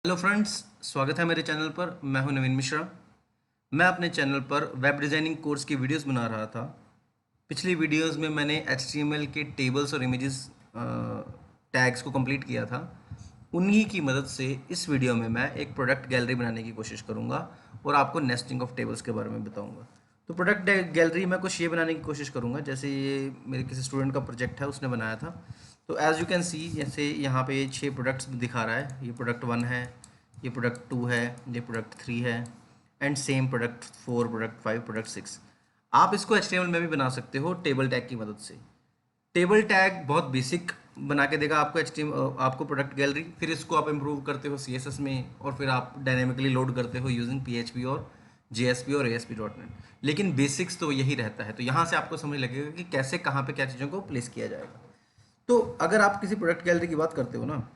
Hello friends, स्वागत है मेरे चैनल पर। मैं हूं नवीन मिश्रा। मैं अपने चैनल पर वेब डिज़ाइनिंग कोर्स की वीडियोस बना रहा था। पिछली वीडियोस में मैंने HTML के टेबल्स और इमेजेस टैग्स को कंप्लीट किया था। उन्हीं की मदद से इस वीडियो में मैं एक प्रोडक्ट गैलरी बनाने की कोशिश करूंगा और आपको नेस्टिंग ऑफ टेबल्स के बारे में बताऊंगा। तो प्रोडक्ट गैलरी में कुछ ये बनाने की कोशिश करूंगा, जैसे ये मेरे किसी स्टूडेंट का प्रोजेक्ट है, उसने बनाया था। तो एज़ यू कैन सी, जैसे यहाँ पे 6 प्रोडक्ट्स दिखा रहा है। ये प्रोडक्ट 1 है, ये प्रोडक्ट 2 है, ये प्रोडक्ट 3 है, and same product 4, product 5, product 6। आप इसको HTML में भी बना सकते हो टेबल टैग की मदद से। टेबल टैग बहुत बेसिक बना के देगा आपको आपको प्रोडक्ट गैलरी। फिर इसको आप इम्प्रूव करते हो CSS में, और फिर आप डायनेमिकली लोड करते हो यूजिंग PHP और JSP और ASP.NET। लेकिन बेसिक्स तो यही रहता है। तो यहाँ से आपको समझ लगेगा कि कैसे कहाँ पे क्या चीज़ों को प्लेस किया जाएगा। तो अगर आप किसी प्रोडक्ट गैलरी की बात करते हो ना,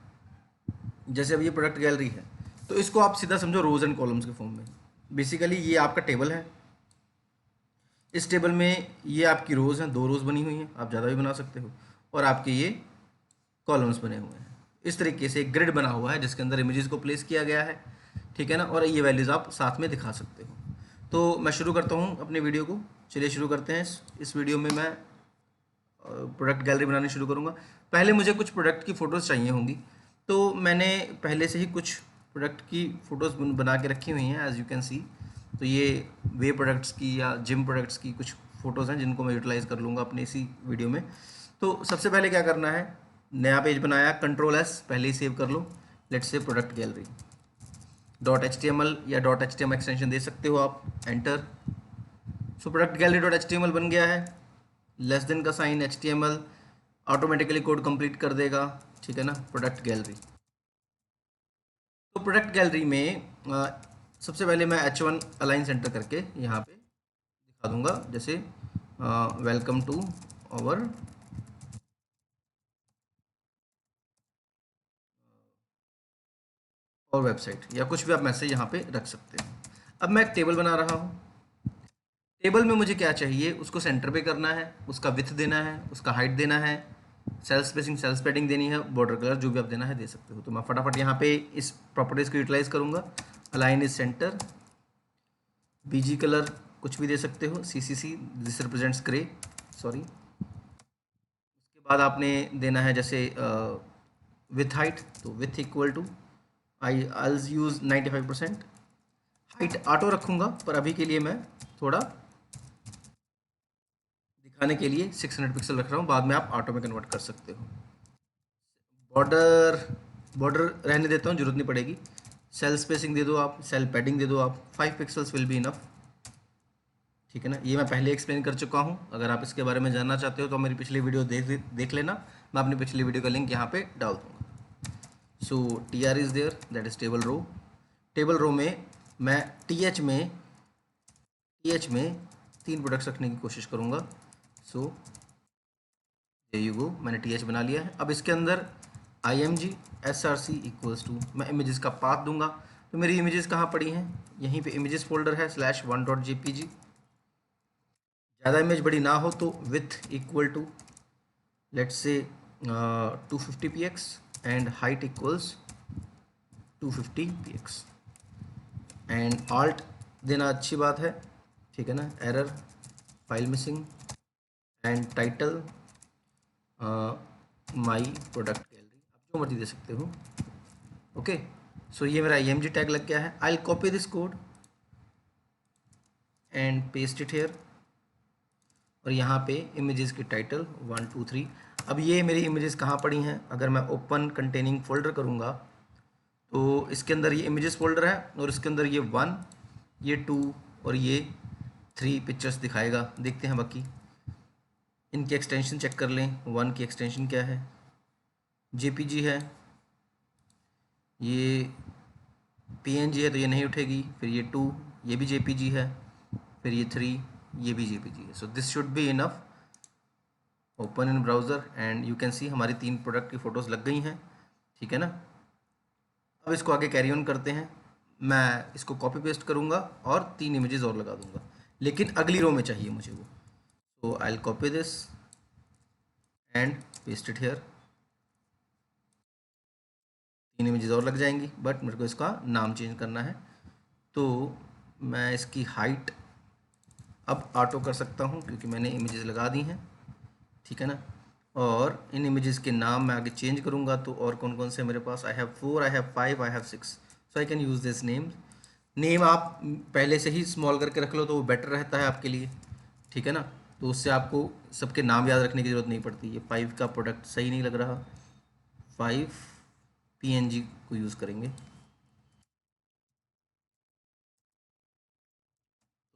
जैसे अब ये प्रोडक्ट गैलरी है, तो इसको आप सीधा समझो रोज एंड कॉलम्स के फॉर्म में। बेसिकली ये आपका टेबल है। इस टेबल में ये आपकी रोज़ हैं, 2 रोज़ बनी हुई हैं, आप ज़्यादा भी बना सकते हो, और आपके ये कॉलम्स बने हुए हैं। इस तरीके से एक ग्रिड बना हुआ है जिसके अंदर इमेजेस को प्लेस किया गया है, ठीक है ना। और ये वैल्यूज़ आप साथ में दिखा सकते हो। तो मैं शुरू करता हूँ अपने वीडियो को। चलिए शुरू करते हैं। इस वीडियो में मैं प्रोडक्ट गैलरी बनानी शुरू करूँगा। पहले मुझे कुछ प्रोडक्ट की फ़ोटोज़ चाहिए होंगी, तो मैंने पहले से ही कुछ प्रोडक्ट की फ़ोटोज़ बना के रखी हुई हैं, एज़ यू कैन सी। तो ये वे प्रोडक्ट्स की या जिम प्रोडक्ट्स की कुछ फ़ोटोज़ हैं जिनको मैं यूटिलाइज़ कर लूँगा अपने इसी वीडियो में। तो सबसे पहले क्या करना है, नया पेज बनाया, Ctrl+S पहले ही सेव कर लो। Let's say product gallery .html या .html एक्सटेंशन दे सकते हो आप, enter. So product gallery .html बन गया है। लेस देन का sign, HTML automatically code complete कर देगा, ठीक है ना। प्रोडक्ट गैलरी, तो प्रोडक्ट गैलरी में सबसे पहले मैं H1 अलाइन सेंटर करके यहाँ पे दिखा दूंगा, जैसे वेलकम टू आवर और वेबसाइट, या कुछ भी आप मैसेज यहाँ पे रख सकते हैं। अब मैं एक टेबल बना रहा हूँ। टेबल में मुझे क्या चाहिए, उसको सेंटर पे करना है, उसका विड्थ देना है, उसका हाइट देना है, सेल स्पेसिंग, सेल स्पेडिंग देनी है, बॉर्डर कलर जो भी आप देना है दे सकते हो। तो मैं फटाफट यहाँ पे इस प्रॉपर्टीज़ को यूटिलाइज करूँगा। Align is centre, BG colour कुछ भी दे सकते हो, CCC this represents grey, sorry. उसके बाद आपने देना है जैसे विथ हाइट, तो width equal to I use 95%। Height auto रखूँगा, पर अभी के लिए मैं थोड़ा दिखाने के लिए 600 पिक्सल रख रहा हूँ, बाद में आप ऑटो में कन्वर्ट कर सकते हो। बॉर्डर बॉर्डर रहने देता हूँ, जरूरत नहीं पड़ेगी। सेल स्पेसिंग दे दो आप, सेल पैडिंग दे दो आप, 5 पिक्सल्स विल बी इनफ, ठीक है ना। ये मैं पहले एक्सप्लेन कर चुका हूँ। अगर आप इसके बारे में जानना चाहते हो तो मेरी पिछली वीडियो देख लेना। मैं अपनी पिछली वीडियो का लिंक यहाँ पे डाल दूँगा। So TR is there, that is table row. Table row में मैं TH में 3 प्रोडक्ट्स रखने की कोशिश करूँगा। सो यू गो, मैंने TH बना लिया है। अब इसके अंदर IMG SRC इक्वल्स टू, मैं इमेजेस का पाथ दूंगा। तो मेरी इमेजेस कहाँ पड़ी हैं, यहीं पे इमेजेस फोल्डर है, /1.jpg। ज़्यादा इमेज बड़ी ना हो तो width equal to let's say 250 px and height equals 250 px। And alt देना अच्छी बात है, ठीक है ना। Error, file missing, and title my product gallery, आप जो मर्जी दे सकते हो। ओके, सो ये मेरा IMG टैग लग गया है। I copy this code and paste it here, और यहाँ पे इमेजेस की टाइटल 1 2 3। अब ये मेरी इमेजेस कहाँ पड़ी हैं, अगर मैं ओपन कंटेनिंग फोल्डर करूँगा तो इसके अंदर ये इमेजेस फोल्डर है, और इसके अंदर ये 1, ये 2 और ये 3 पिक्चर्स दिखाएगा। देखते हैं बाकी इनकी एक्सटेंशन चेक कर लें। 1 की एक्सटेंशन क्या है, JPG है। ये PNG है तो ये नहीं उठेगी। फिर ये 2, ये भी JPG है। फिर ये 3, ये भी JPG है। So this should be enough. Open in browser and you can सी हमारी 3 प्रोडक्ट की फ़ोटोज़ लग गई हैं, ठीक है ना। अब इसको आगे कैरी ऑन करते हैं। मैं इसको कॉपी पेस्ट करूँगा और 3 इमेजेस और लगा दूँगा, लेकिन अगली रो में चाहिए मुझे वो। तो I will copy this and paste it hair. 3 images और लग जाएंगी, बट मेरे को इसका नाम चेंज करना है। तो मैं इसकी हाइट अब ऑटो कर सकता हूँ क्योंकि मैंने इमेजेस लगा दी हैं, ठीक है ना। और इन इमेजेस के नाम मैं आगे चेंज करूँगा। तो और कौन कौन से मेरे पास, I have 4, I have 5, I have 6, so I can use this name आप पहले से ही स्मॉल करके रख लो तो वो बेटर रहता है आपके लिए, ठीक है ना। तो उससे आपको सबके नाम याद रखने की ज़रूरत नहीं पड़ती। ये 5 का प्रोडक्ट सही नहीं लग रहा, 5 PNG को यूज़ करेंगे।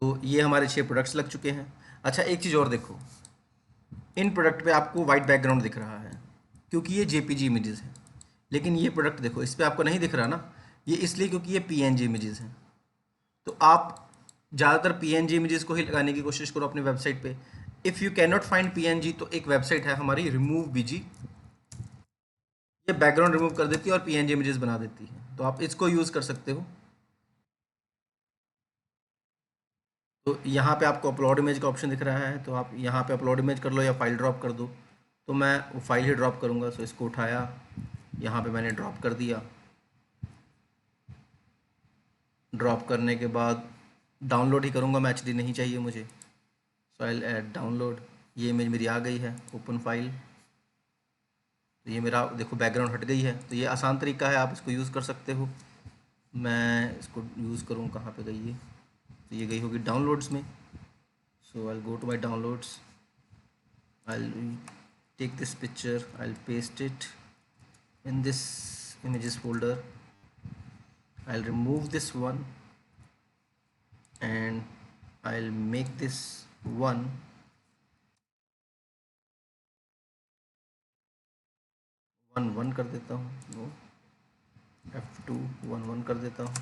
तो ये हमारे 6 प्रोडक्ट्स लग चुके हैं। अच्छा, एक चीज़ और देखो, इन प्रोडक्ट पे आपको वाइट बैकग्राउंड दिख रहा है क्योंकि ये JPG इमेजेस हैं। लेकिन ये प्रोडक्ट देखो, इस पर आपको नहीं दिख रहा ना, ये इसलिए क्योंकि ये PNG इमेजेस हैं। तो आप ज़्यादातर PNG इमेजेस को ही लगाने की कोशिश करो अपने वेबसाइट पे। If you can not find PNG तो एक वेबसाइट है हमारी रिमूव BG, ये बैकग्राउंड रिमूव कर देती है और PNG इमेजेस बना देती है, तो आप इसको यूज़ कर सकते हो। तो यहाँ पे आपको अपलोड इमेज का ऑप्शन दिख रहा है, तो आप यहाँ पे अपलोड इमेज कर लो या फाइल ड्रॉप कर दो। तो मैं वो फाइल ही ड्रॉप करूँगा। सो इसको उठाया, यहाँ पे मैंने ड्रॉप कर दिया। ड्रॉप करने के बाद डाउनलोड ही करूँगा, मैं HD नहीं चाहिए मुझे। सो आई ऐड डाउनलोड। ये इमेज मेरी आ गई है, ओपन फाइल। तो ये मेरा देखो बैकग्राउंड हट गई है। तो ये आसान तरीका है, आप इसको यूज़ कर सकते हो। मैं इसको यूज़ करूँ, कहाँ पे गई ये, तो ये गई होगी डाउनलोड्स में। So I go to my downloads, I'll take this picture, I'll paste it in this images folder, I'll remove this one and I'll make this one one one कर देता हूँ, नो F2 1 1 कर देता हूँ।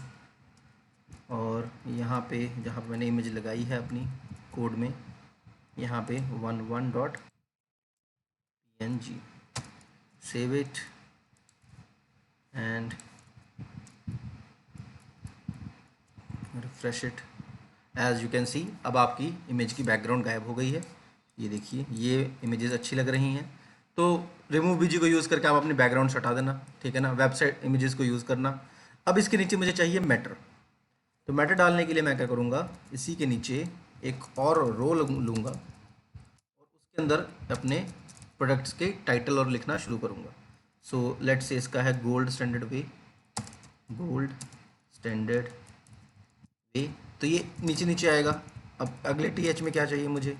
और यहाँ पे जहाँ पे मैंने इमेज लगाई है अपनी कोड में, यहाँ पे 11.png, save it and refresh it. As you can see अब आपकी इमेज की बैकग्राउंड गायब हो गई है। ये देखिए, ये इमेजेस अच्छी लग रही हैं। तो रिमूव BG को यूज़ करके आप अपनी बैकग्राउंड हटा देना, ठीक है ना। वेबसाइट इमेजेस को यूज़ करना। अब इसके नीचे मुझे चाहिए मैटर। तो मैटर डालने के लिए मैं क्या करूँगा, इसी के नीचे एक और रो लूँगा और उसके अंदर अपने प्रोडक्ट्स के टाइटल और लिखना शुरू करूँगा। सो लेट्स से इसका है गोल्ड स्टैंडर्ड वे, गोल्ड स्टैंडर्ड वे। तो ये नीचे नीचे आएगा। अब अगले TH में क्या चाहिए मुझे,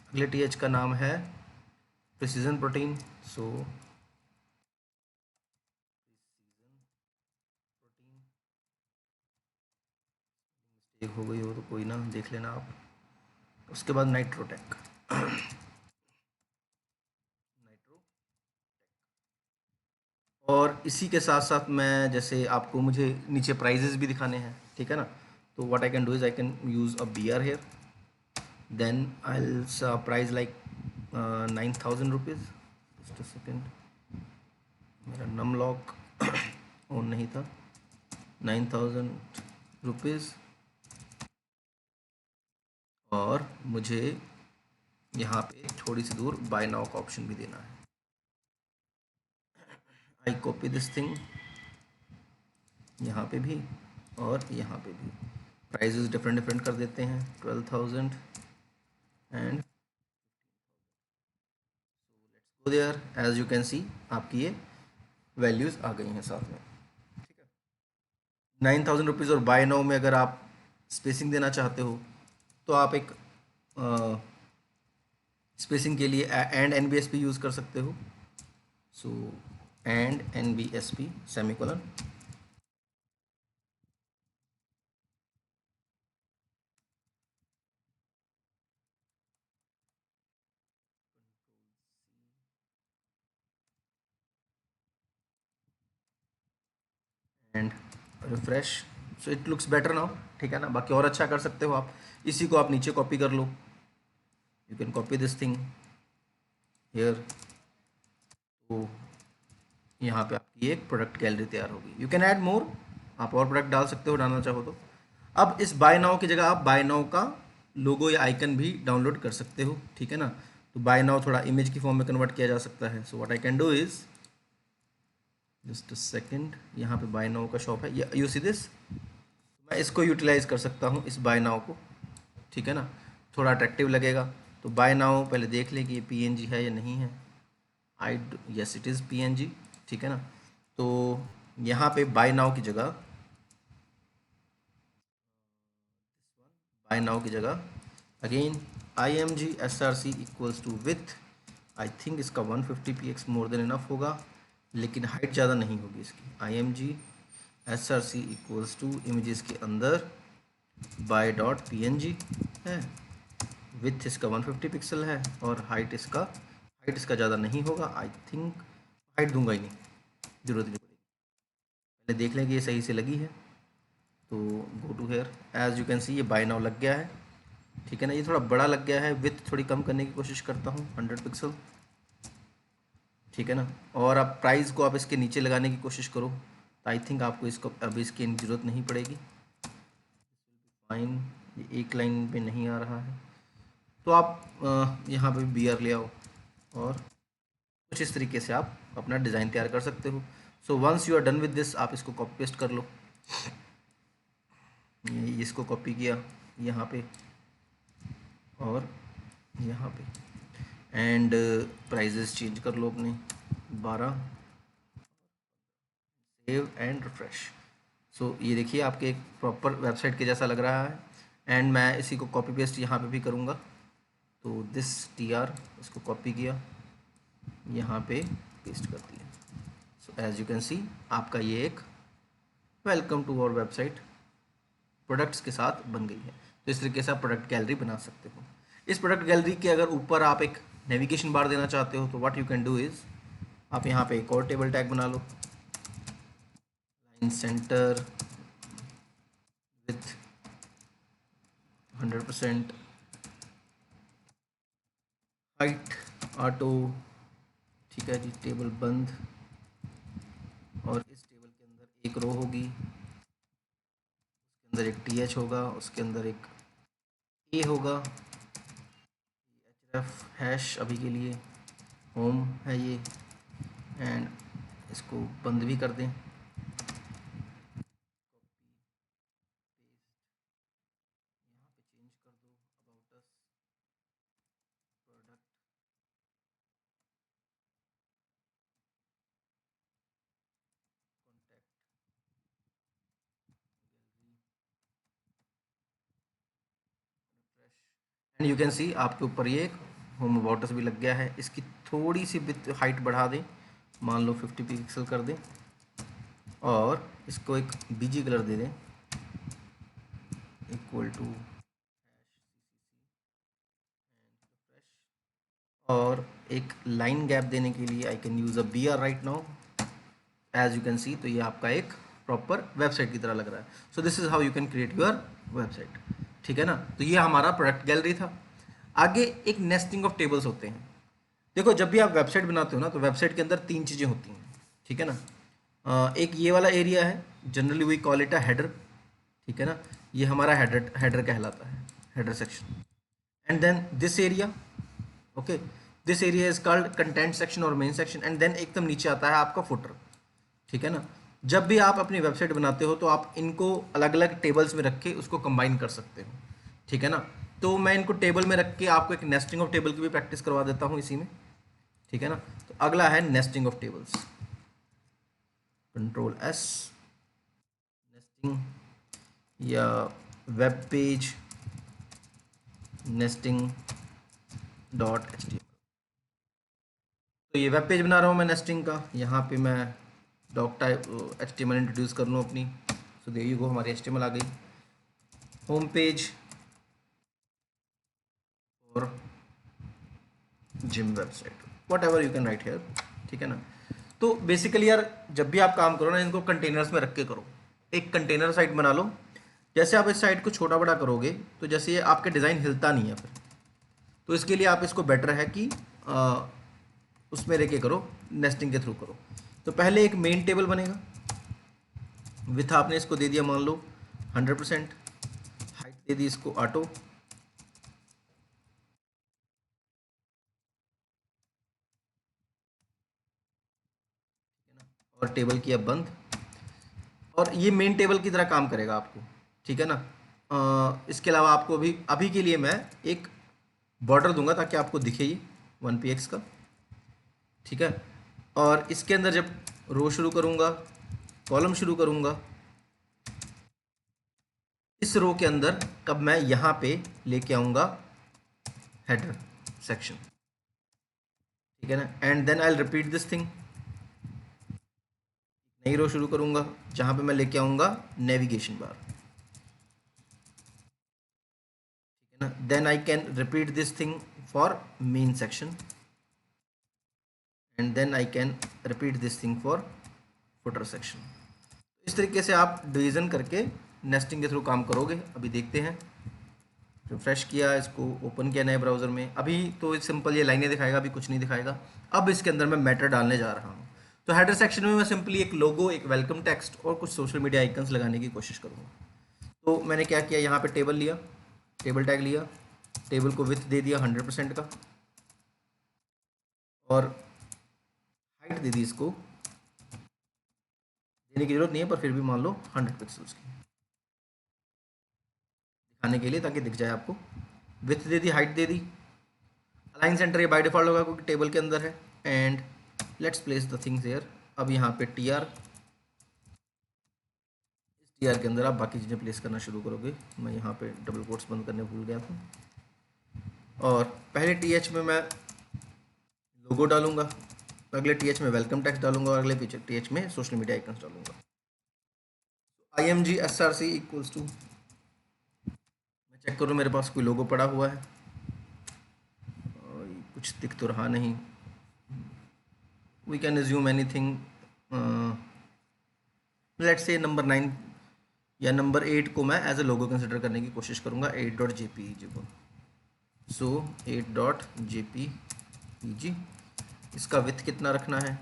अगले TH का नाम है प्रिसीजन प्रोटीन। सो मिस्टेक हो गई हो तो कोई ना, देख लेना आप। उसके बाद नाइट्रोटेक, नाइट्रो। और इसी के साथ साथ मैं, जैसे आपको मुझे नीचे प्राइजेस भी दिखाने हैं, ठीक है ना। तो what I can do is I can use a BR here, then I will price like 9,000 rupees. Just a second, मेरा नम लॉक ऑन नहीं था। 9,000 रुपीज़। और मुझे यहाँ पे थोड़ी सी दूर बाय नाउ का ऑप्शन भी देना है। आई कॉपी दिस थिंग, यहाँ पे भी और यहाँ पे भी प्राइजेस डिफरेंट डिफरेंट कर देते हैं। 12,000 and go there. As you can see आपकी ये वैल्यूज़ आ गई हैं साथ में, ठीक है। 9,000 रुपीज़। और बाय नाउ में अगर आप स्पेसिंग देना चाहते हो तो आप एक स्पेसिंग के लिए एंड NBSP यूज़ कर सकते हो। So and NBSP semicolon. And refresh. So it looks better now, ठीक है ना। बाकी और अच्छा कर सकते हो आप। इसी को आप नीचे कॉपी कर लो, you can copy this thing here. तो यहाँ पे आपकी एक प्रोडक्ट गैलरी तैयार होगी। यू कैन ऐड मोर, आप और प्रोडक्ट डाल सकते हो डालना चाहो तो। अब इस बाय नाउ की जगह आप बाय नाउ का लोगो या आइकन भी डाउनलोड कर सकते हो, ठीक है ना। तो बाय नाउ थोड़ा इमेज की फॉर्म में कन्वर्ट किया जा सकता है। So what I can do is just a second, यहाँ पे बाय नाउ का शॉप है, यू सी दिस। मैं इसको यूटिलाइज कर सकता हूँ, इस बाय नाउ को, ठीक है ना, थोड़ा अट्रैक्टिव लगेगा। तो बाय नाउ पहले देख लें कि ये पीएनजी है या नहीं है। यस इट इज़ पीएनजी, ठीक है ना। तो यहाँ पे बाय नाउ की जगह, बाय नाउ की जगह again I M G S R C equals to with, I think इसका 150 px मोर देन इनफ होगा, लेकिन हाइट ज़्यादा नहीं होगी इसकी। I M G S R C equals to images के अंदर buy dot P N G है, विथ इसका 150 पिक्सल है, और हाइट इसका ज़्यादा नहीं होगा। आई थिंक हाइट दूंगा ही नहीं, ज़रूरत नहीं पड़ेगी। पहले देख लें कि ये सही से लगी है। तो go to here, as you can see ये बाय नाउ लग गया है, ठीक है ना। ये थोड़ा बड़ा लग गया है, विथ थोड़ी कम करने की कोशिश करता हूँ, 100 पिक्सल, ठीक है ना। और आप प्राइस को आप इसके नीचे लगाने की कोशिश करो, तो आई थिंक आपको इसको अभी इसकी ज़रूरत नहीं पड़ेगी। फाइन, ये एक लाइन पे नहीं आ रहा है, तो आप यहाँ पे बी आर ले आओ, और कुछ इस तरीके से आप अपना डिज़ाइन तैयार कर सकते हो। So once you are done with this, आप इसको कॉपी पेस्ट कर लो। ये इसको कॉपी किया यहाँ पे और यहाँ पे, एंड प्राइजेस चेंज कर लो अपने 12, सेव एंड रिफ्रेश। सो ये देखिए आपके एक प्रॉपर वेबसाइट के जैसा लग रहा है। एंड मैं इसी को कॉपी पेस्ट यहाँ पे भी करूँगा, तो दिस टी आर इसको कॉपी किया, यहाँ पे पेस्ट कर दिया। So as you can see आपका ये एक welcome to our website products के साथ बन गई है। तो इस तरीके से आप प्रोडक्ट गैलरी बना सकते हो। इस प्रोडक्ट गैलरी के अगर ऊपर आप एक नेविगेशन बार देना चाहते हो, तो what you can do is, आप यहाँ पे एक और टेबल टैग बना लो, line centre with 100% height auto, ठीक है जी, टेबल बंद। और इस टेबल के अंदर एक रो होगी, उसके अंदर एक टी एच होगा, उसके अंदर एक ए होगा, एच एफ हैश अभी के लिए होम है ये, एंड इसको बंद भी कर दें। चेंज कर दो about us, product, contact, gallery, and you can सी आपके ऊपर ये एक होम अबाउट अस भी लग गया है। इसकी थोड़ी सी विथ हाइट बढ़ा दें, मान लो 50 पिक्सल कर दें, और इसको एक बीजी कलर दे दें, इक्वल टू, और एक लाइन गैप देने के लिए I can use a B R right now, as you can see. तो ये आपका एक प्रॉपर वेबसाइट की तरह लग रहा है। So this is how you can create your website, ठीक है ना। तो ये हमारा प्रोडक्ट गैलरी था। आगे एक नेस्टिंग ऑफ टेबल्स होते हैं। देखो जब भी आप वेबसाइट बनाते हो ना, तो वेबसाइट के अंदर 3 चीज़ें होती हैं, ठीक है ना। एक ये वाला एरिया है, generally we call it a header, ठीक है ना। ये हमारा हेडर हेडर कहलाता है, header section. And then this area, okay, this area is called content section और मेन सेक्शन। एंड देन एकदम नीचे आता है आपका फुटर, ठीक है ना। जब भी आप अपनी वेबसाइट बनाते हो, तो आप इनको अलग अलग टेबल्स में रख के उसको कंबाइन कर सकते हो, ठीक है ना। तो मैं इनको टेबल में रख के आपको एक नेस्टिंग ऑफ टेबल की भी प्रैक्टिस करवा देता हूँ इसी में, ठीक है ना। तो अगला है nesting of tables, control S, nesting, या web page nesting dot H T M. तो ये वेब पेज बना रहा हूँ मैं नेस्टिंग का, यहाँ पे मैं doc type H T M L introduce कर लूँ अपनी। सो देयर यू गो, हमारी एच टी एम एल आ गई, होम पेज और gym website, whatever you can write here, ठीक है ना। तो बेसिकली यार जब भी आप काम करो ना, इनको कंटेनर्स में रख के करो। एक कंटेनर साइट बना लो। जैसे आप इस साइट को छोटा बड़ा करोगे, तो जैसे ये आपके डिज़ाइन हिलता नहीं है फिर, तो इसके लिए आप इसको बेटर है कि उसमें रह के करो, नेस्टिंग के थ्रू करो। तो पहले एक मेन टेबल बनेगा, विथ आपने इसको दे दिया मान लो 100%, हाइट दे दी इसको ऑटो, और टेबल किया बंद। और ये मेन टेबल की तरह काम करेगा आपको, ठीक है ना। इसके अलावा आपको अभी के लिए मैं एक बॉर्डर दूंगा ताकि आपको दिखे ये 1px का, ठीक है। और इसके अंदर जब रो शुरू करूंगा, कॉलम शुरू करूंगा, इस रो के अंदर अब मैं यहाँ पे लेके आऊँगा हेडर सेक्शन, ठीक है ना। And then I will repeat this thing, नई रो शुरू करूँगा जहाँ पे मैं लेके आऊँगा नेविगेशन बार, ठीक है ना। Then I can repeat this thing for main section and then I can repeat this thing for footer section. इस तरीके से आप डिवीज़न करके नेस्टिंग के थ्रू काम करोगे। अभी देखते हैं, रिफ्रेश किया, इसको ओपन किया नए ब्राउज़र में, अभी तो सिंपल ये लाइनें दिखाएगा, अभी कुछ नहीं दिखाएगा। अब इसके अंदर मैं मैटर डालने जा रहा हूँ। तो हेडर सेक्शन में मैं सिंपली एक लोगो, एक वेलकम टेक्स्ट और कुछ सोशल मीडिया आइकन्स लगाने की कोशिश करूँगा। तो मैंने क्या किया, यहाँ पे टेबल लिया, टेबल टैग लिया, टेबल को विड्थ दे दिया 100% का, और हाइट दे दी, इसको देने की जरूरत नहीं है पर फिर भी मान लो 100 पिक्सल्स की दिखाने के लिए, ताकि दिख जाए आपको। विड्थ दे दी, हाइट दे दी। अलाइन सेंटर ये बाय डिफॉल्ट होगा क्योंकि टेबल के अंदर है। And let's place the things here. अब यहाँ पे टी आर, इस टी आर के अंदर आप बाकी चीज़ें प्लेस करना शुरू करोगे। मैं यहाँ पे डबल कोट्स बंद करने भूल गया था। और पहले टी एच में मैं लोगो डालूंगा, अगले टी एच में वेलकम टेक्स्ट डालूंगा और अगले पीछे टी एच में सोशल मीडिया आइकन्स डालूंगा। I M G S R C equals to, मैं चेक करूँ मेरे पास कोई लोगो पड़ा हुआ है, कुछ दिख तो रहा नहीं। We can assume anything, let's say number 9 या नंबर 8 को मैं एज ए लोगो कंसिडर करने की कोशिश करूँगा। 8.jpeg को, सो 8.jpeg। इसका विथ कितना रखना है,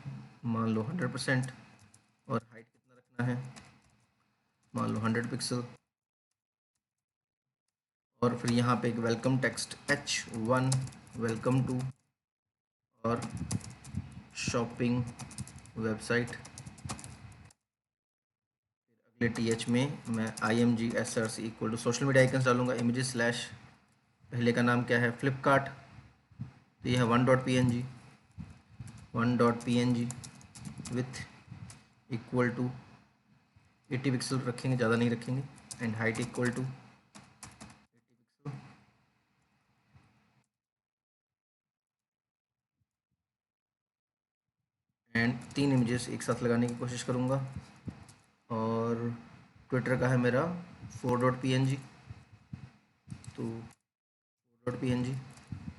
मान लो 100%, और हाइट कितना रखना है, मान लो 100 पिक्सल। और फिर यहाँ पे एक welcome text H1, welcome to, और शॉपिंग वेबसाइट। अगले टी एच में मैं IMGSRC equal to social media icons डालूंगा, इमेजेस स्लैश पहले का नाम क्या है, फ्लिपकार्ट, तो यह है 1.png, 1.png with equal to 80 pixel रखेंगे, ज़्यादा नहीं रखेंगे। And height equal to 80 pixel. And 3 images एक साथ लगाने की कोशिश करूँगा। और ट्विटर का है मेरा 4.png, तो 4.png।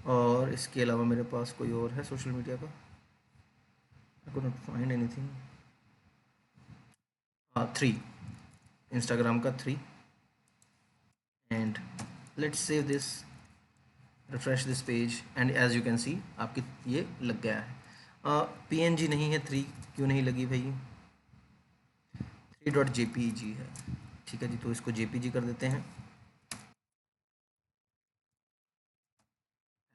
और इसके अलावा मेरे पास कोई और है सोशल मीडिया का, I could not find anything. हाँ, 3, इंस्टाग्राम का 3। And let's save this, refresh this page, and as you can see आपकी ये लग गया है। PNG नहीं है, 3 क्यों नहीं लगी भाई, 3.jpg है, ठीक है जी। तो इसको JPG कर देते हैं।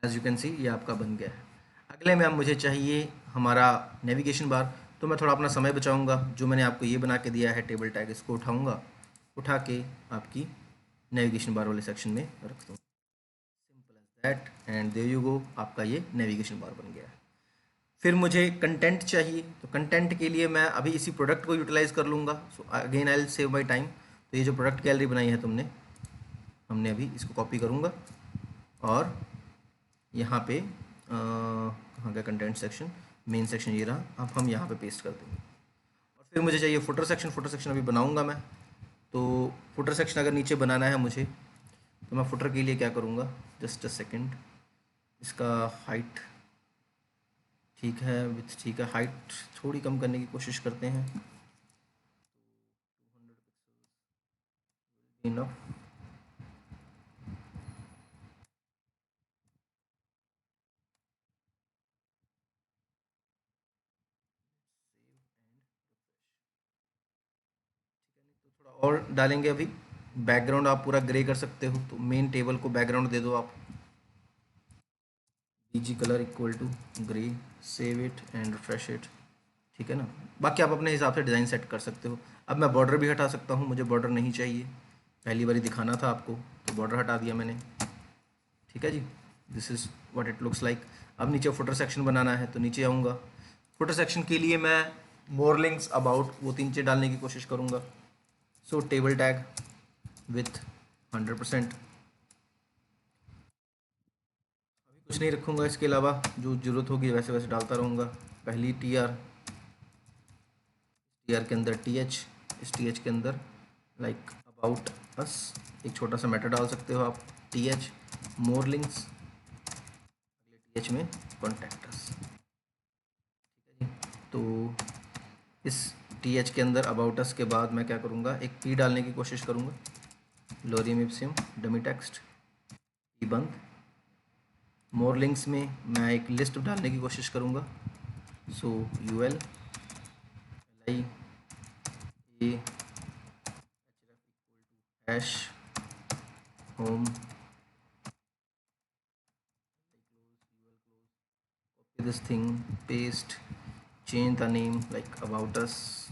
एज यू कैन सी ये आपका बन गया है। अगले में अब मुझे चाहिए हमारा नेविगेशन बार, तो मैं थोड़ा अपना समय बचाऊंगा। जो मैंने आपको ये बना के दिया है टेबल टैग, इसको उठाऊंगा, उठा के आपकी नेविगेशन बार वाले सेक्शन में रख दूँ, simple as that. And there you go, आपका ये नेविगेशन बार बन गया है। फिर मुझे कंटेंट चाहिए, तो कंटेंट के लिए मैं अभी इसी प्रोडक्ट को यूटिलाइज़ कर लूँगा। So again I will save my time. तो ये जो प्रोडक्ट गैलरी बनाई है हमने अभी इसको कॉपी करूँगा, और यहाँ पे कहाँ गया कंटेंट सेक्शन, मेन सेक्शन ये रहा, अब हम यहाँ पे पेस्ट कर देंगे। और फिर मुझे चाहिए फुटर सेक्शन, फुटर सेक्शन अभी बनाऊँगा मैं। तो फुटर सेक्शन अगर नीचे बनाना है मुझे, तो मैं फुटर के लिए क्या करूँगा, जस्ट अ सेकेंड, इसका हाइट ठीक है, विथ ठीक है, हाइट थोड़ी कम करने की कोशिश करते हैं, 200 पिक्सल इनफ। थोड़ा और डालेंगे अभी। बैकग्राउंड आप पूरा ग्रे कर सकते हो, तो मेन टेबल को बैकग्राउंड दे दो आप, BG colour equal to grey, save it and refresh it, ठीक है ना। बाकी आप अपने हिसाब से डिज़ाइन सेट कर सकते हो। अब मैं बॉर्डर भी हटा सकता हूँ, मुझे बॉर्डर नहीं चाहिए, पहली बारी दिखाना था आपको तो बॉर्डर हटा दिया मैंने। ठीक है जी, this is what it looks like. अब नीचे फुटर सेक्शन बनाना है तो नीचे आऊँगा। फुटर सेक्शन के लिए मैं मोर लिंक्स, अबाउट, वो तीन चीज़ डालने की कोशिश करूँगा। सो टेबल टैग विथ 100%, कुछ नहीं रखूँगा इसके अलावा, जो ज़रूरत होगी वैसे वैसे डालता रहूँगा। पहली टी आर के अंदर टी एच, इस टी एच के अंदर लाइक अबाउट अस, एक छोटा सा मैटर डाल सकते हो आप, टी एच मोर लिंक्स, अगले टी एच में कॉन्टैक्ट अस। ठीक है जी, तो इस टी एच के अंदर अबाउट अस के बाद मैं क्या करूँगा, एक पी डालने की कोशिश करूँगा, लोरियम इप्सियम डमी टेक्स्ट, पी बंद। मोर लिंक्स में मैं एक लिस्ट डालने की कोशिश करूँगा, so U L I A hash home, this thing, paste, change the name like about us,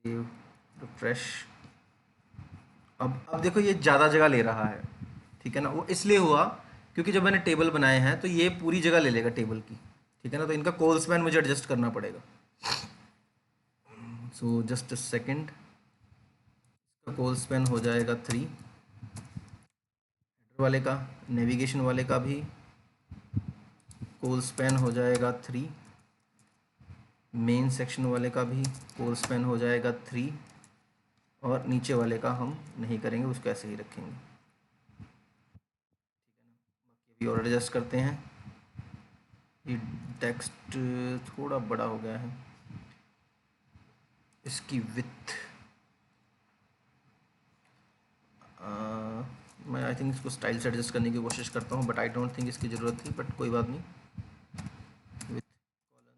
save, refresh। अब देखो ये ज़्यादा जगह ले रहा है, ठीक है ना। वो इसलिए हुआ क्योंकि जब मैंने टेबल बनाए हैं तो ये पूरी जगह ले लेगा टेबल की, ठीक है ना। तो इनका कॉल स्पैन मुझे एडजस्ट करना पड़ेगा। सो जस्ट अ सेकेंड, इसका कॉल स्पैन हो जाएगा 3, वाले का, नेविगेशन वाले का भी कॉल स्पैन हो जाएगा 3, मेन सेक्शन वाले का भी कॉल स्पैन हो जाएगा 3, और नीचे वाले का हम नहीं करेंगे, उसको ऐसे ही रखेंगे। अभी और एडजस्ट करते हैं। ये टेक्स्ट थोड़ा बड़ा हो गया है, इसकी विथ मैं आई थिंक इसको स्टाइल से एडजस्ट करने की कोशिश करता हूँ, बट आई डोंट थिंक इसकी ज़रूरत थी, बट कोई बात नहीं। विथ कॉलन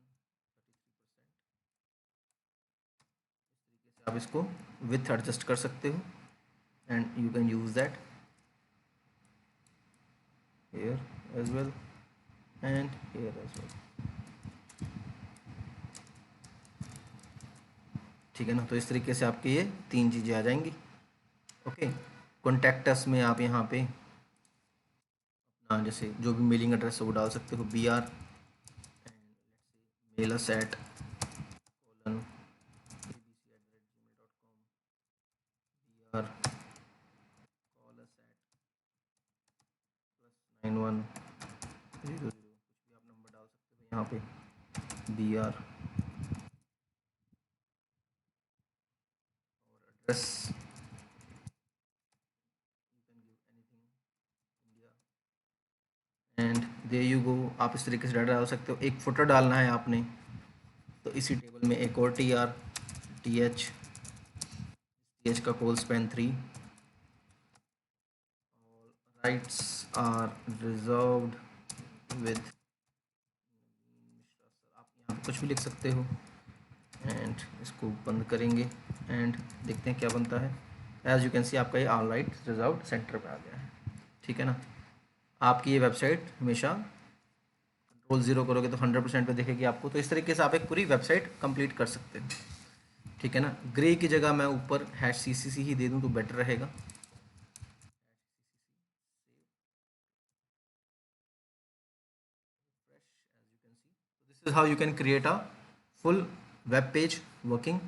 33%, आप इसको विथ एडजस्ट कर सकते हो and you can use that here as well and here as well। ठीक है ना, तो इस तरीके से आपके ये तीन चीज़ें आ जाएंगी। ओके, कॉन्टैक्टस में आप यहाँ पे अपना जैसे जो भी मेलिंग एड्रेस है वो डाल सकते हो, B R mail us at colon abc@gmail.com, br call us at +91 0 0, कुछ भी आप नंबर डाल सकते हो यहाँ पे, बी आर और address you can give anything, India, and there you go. आप इस तरीके से डाटा डाल सकते हो। एक फुटर डालना है आपने, तो इसी टेबल में एक और टी एच का colspan 3, rights are reserved with, आप यहाँ पे कुछ भी लिख सकते हो एंड इसको बंद करेंगे एंड देखते हैं क्या बनता है। एज यू कैन सी आपका ये ऑल राइट रिजर्व्ड सेंटर पे आ गया है, ठीक है ना। आपकी ये वेबसाइट हमेशा कंट्रोल 0 करोगे तो 100% पे दिखेगी आपको। तो इस तरीके से आप एक पूरी वेबसाइट कंप्लीट कर सकते हो, ठीक है ना। ग्रे की जगह मैं ऊपर #CCC ही दे दूँ तो बेटर रहेगा। This is how you can create a full web page working,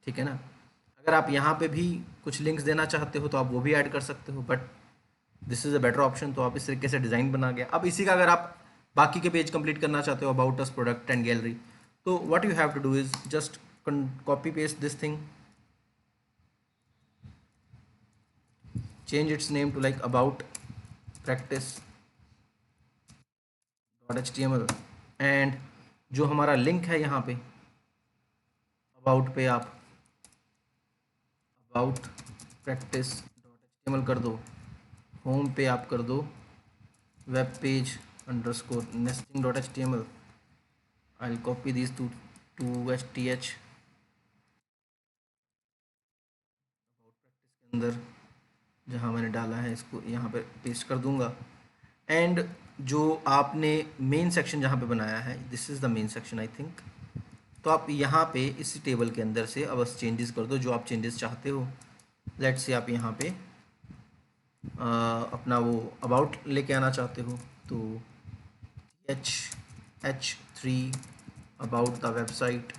ठीक है ना। अगर आप यहाँ पे भी कुछ लिंक्स देना चाहते हो तो आप वो भी ऐड कर सकते हो, but this is a better option. तो आप इस तरीके से डिज़ाइन बना गया। अब इसी का अगर आप बाकी के पेज कंप्लीट करना चाहते हो, about us, product and gallery, तो what you have to do is just copy paste this thing, change its name to like about practice.html, and जो हमारा लिंक है यहाँ पे अबाउट पे आप अबाउट practice.html कर दो, होम पे आप कर दो web page underscore nesting.html। I copy this to hth, about practice के अंदर जहाँ मैंने डाला है इसको यहाँ पे पेस्ट कर दूंगा। एंड जो आपने मेन सेक्शन जहाँ पे बनाया है, this is the main section I think, तो आप यहाँ पे इस टेबल के अंदर से अब बस चेंजेस कर दो जो आप चेंजेस चाहते हो। लेट्स से आप यहाँ पे अपना वो अबाउट लेके आना चाहते हो, तो H3 about the website,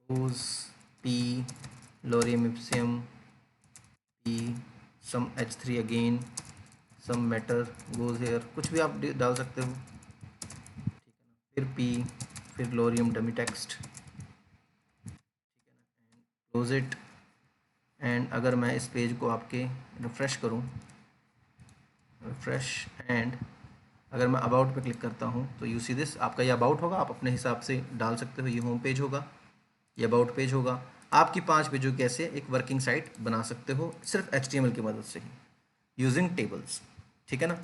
close P lorem ipsum, P some H3 again, some matter goes here, कुछ भी आप डाल सकते हो। फिर P, फिर lorem dummy text, close it. And अगर मैं इस पेज को आपके रिफ़्रेश करूं, रिफ़्रेश, एंड अगर मैं अबाउट पे क्लिक करता हूं तो यू सी दिस, आपका ये अबाउट होगा, आप अपने हिसाब से डाल सकते हो। ये होम पेज होगा, ये अबाउट पेज होगा। आपकी 5 पेजों की ऐसे एक वर्किंग साइट बना सकते हो सिर्फ HTML की मदद से ही, यूजिंग टेबल्स। ठीक है ना?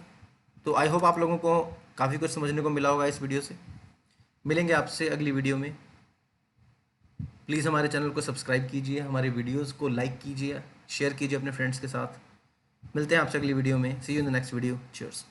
तो आई होप आप लोगों को काफ़ी कुछ समझने को मिला होगा इस वीडियो से। मिलेंगे आपसे अगली वीडियो में। प्लीज़ हमारे चैनल को सब्सक्राइब कीजिए, हमारे वीडियोस को लाइक कीजिए, शेयर कीजिए अपने फ्रेंड्स के साथ। मिलते हैं आपसे अगली वीडियो में। See you in the next video. Cheers.